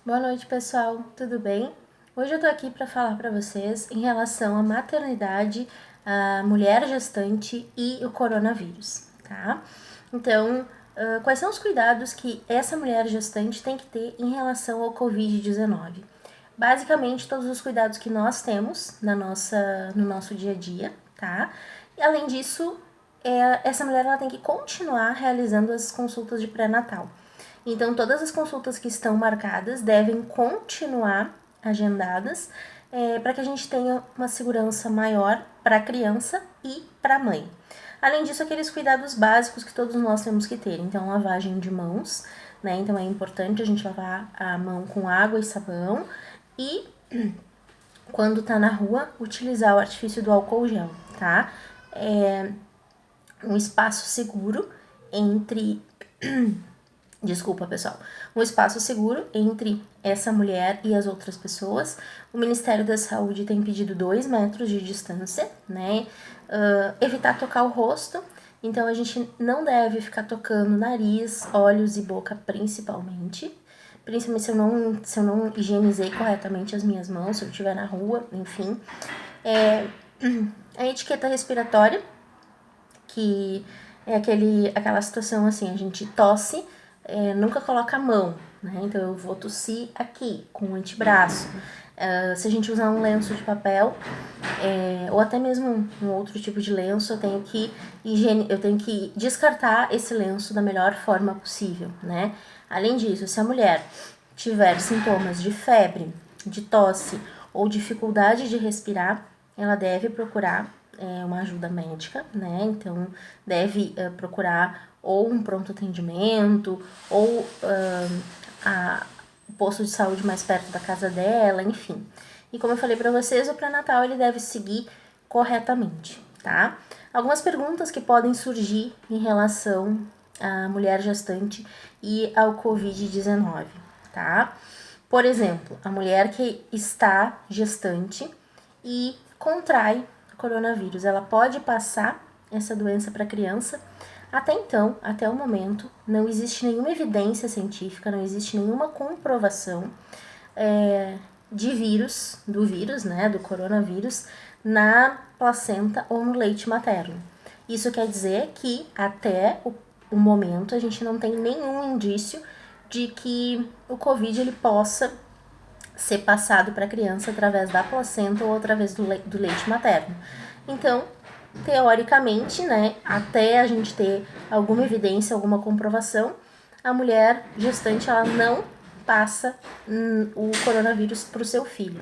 Boa noite, pessoal. Tudo bem? Hoje eu tô aqui para falar para vocês em relação à maternidade, a mulher gestante e o coronavírus, tá? Então, quais são os cuidados que essa mulher gestante tem que ter em relação ao Covid-19? Basicamente, todos os cuidados que nós temos no nosso dia a dia, tá? E além disso, essa mulher ela tem que continuar realizando as consultas de pré-natal. Então, todas as consultas que estão marcadas devem continuar agendadas para que a gente tenha uma segurança maior para a criança e para a mãe. Além disso, aqueles cuidados básicos que todos nós temos que ter. Então, lavagem de mãos, né? Então, é importante a gente lavar a mão com água e sabão e, quando tá na rua, utilizar o artifício do álcool gel, tá? Um espaço seguro entre Desculpa, pessoal. Um espaço seguro entre essa mulher e as outras pessoas. O Ministério da Saúde tem pedido 2 metros de distância, né? Evitar tocar o rosto. Então, a gente não deve ficar tocando nariz, olhos e boca, principalmente. Principalmente se eu não higienizei corretamente as minhas mãos, se eu estiver na rua, enfim. A etiqueta respiratória, que é aquela situação assim, a gente tosse, nunca coloca a mão, né? Então eu vou tossir aqui, com o antebraço. Se a gente usar um lenço de papel, ou até mesmo um outro tipo de lenço, eu tenho que descartar esse lenço da melhor forma possível, né? Além disso, se a mulher tiver sintomas de febre, de tosse ou dificuldade de respirar, ela deve procurar uma ajuda médica, né? Então, deve procurar ou um pronto atendimento, ou o posto de saúde mais perto da casa dela, enfim. E como eu falei para vocês, o pré-natal ele deve seguir corretamente, tá? Algumas perguntas que podem surgir em relação à mulher gestante e ao Covid-19, tá? Por exemplo, a mulher que está gestante e contrai coronavírus, ela pode passar essa doença para a criança? Até então, até o momento, não existe nenhuma evidência científica, não existe nenhuma comprovação do vírus, né, do coronavírus, na placenta ou no leite materno. Isso quer dizer que até o momento a gente não tem nenhum indício de que o Covid ele possa ser passado para a criança através da placenta ou através do leite materno. Então, teoricamente, né, até a gente ter alguma evidência, alguma comprovação, a mulher gestante ela não passa o coronavírus para o seu filho.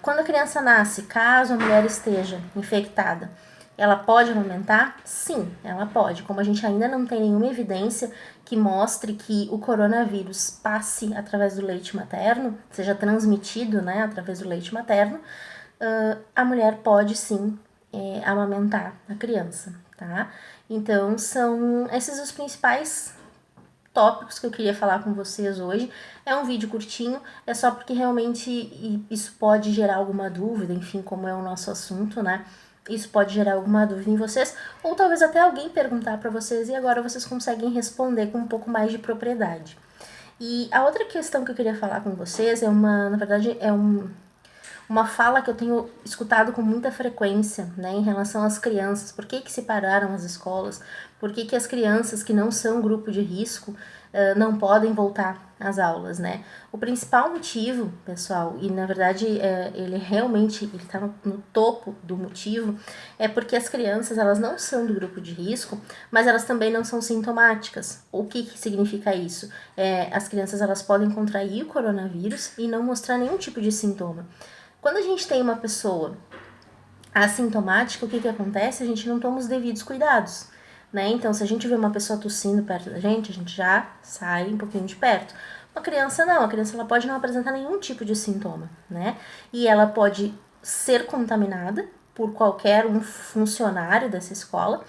Quando a criança nasce, caso a mulher esteja infectada, ela pode amamentar? Sim, ela pode. Como a gente ainda não tem nenhuma evidência que mostre que o coronavírus passe através do leite materno, seja transmitido, né, através do leite materno, a mulher pode sim amamentar a criança, tá? Então, são esses os principais tópicos que eu queria falar com vocês hoje. É um vídeo curtinho, é só porque realmente isso pode gerar alguma dúvida, enfim, como é o nosso assunto, né? Isso pode gerar alguma dúvida em vocês, ou talvez até alguém perguntar para vocês e agora vocês conseguem responder com um pouco mais de propriedade. E a outra questão que eu queria falar com vocês na verdade, uma fala que eu tenho escutado com muita frequência, né, em relação às crianças. Por que se pararam as escolas? Por que as crianças que não são grupo de risco não podem voltar às aulas, né? O principal motivo, pessoal, e na verdade ele realmente está no topo do motivo, é porque as crianças elas não são do grupo de risco, mas elas também não são sintomáticas. O que significa isso? As crianças elas podem contrair o coronavírus e não mostrar nenhum tipo de sintoma. Quando a gente tem uma pessoa assintomática, o que acontece? A gente não toma os devidos cuidados, né? Então, se a gente vê uma pessoa tossindo perto da gente já sai um pouquinho de perto. Uma criança não, a criança ela pode não apresentar nenhum tipo de sintoma, né? E ela pode ser contaminada por qualquer um funcionário dessa escola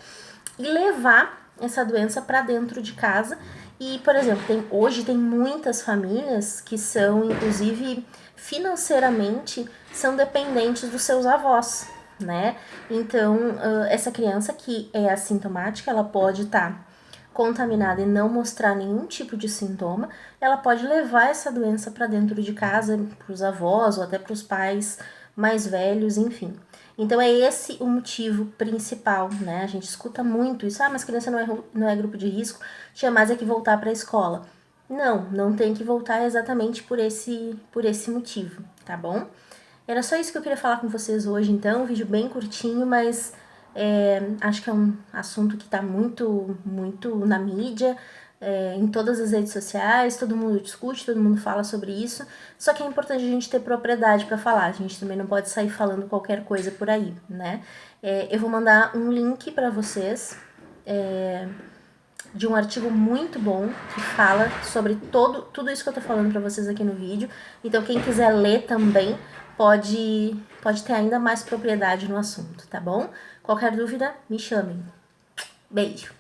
e levar essa doença para dentro de casa. E, por exemplo, hoje tem muitas famílias que são, inclusive, financeiramente, são dependentes dos seus avós, né? Então, essa criança que é assintomática, ela pode estar contaminada e não mostrar nenhum tipo de sintoma, ela pode levar essa doença para dentro de casa, para os avós ou até para os pais mais velhos, enfim. Então é esse o motivo principal, né? A gente escuta muito isso, mas criança não é grupo de risco, tinha mais é que voltar para a escola. Não tem que voltar exatamente por esse motivo, tá bom? Era só isso que eu queria falar com vocês hoje, então, um vídeo bem curtinho, mas acho que é um assunto que está muito na mídia, em todas as redes sociais, todo mundo discute, todo mundo fala sobre isso, só que é importante a gente ter propriedade para falar, a gente também não pode sair falando qualquer coisa por aí, né? Eu vou mandar um link para vocês, de um artigo muito bom que fala sobre tudo isso que eu tô falando para vocês aqui no vídeo. Então quem quiser ler também pode ter ainda mais propriedade no assunto, tá bom? Qualquer dúvida, me chamem. Beijo!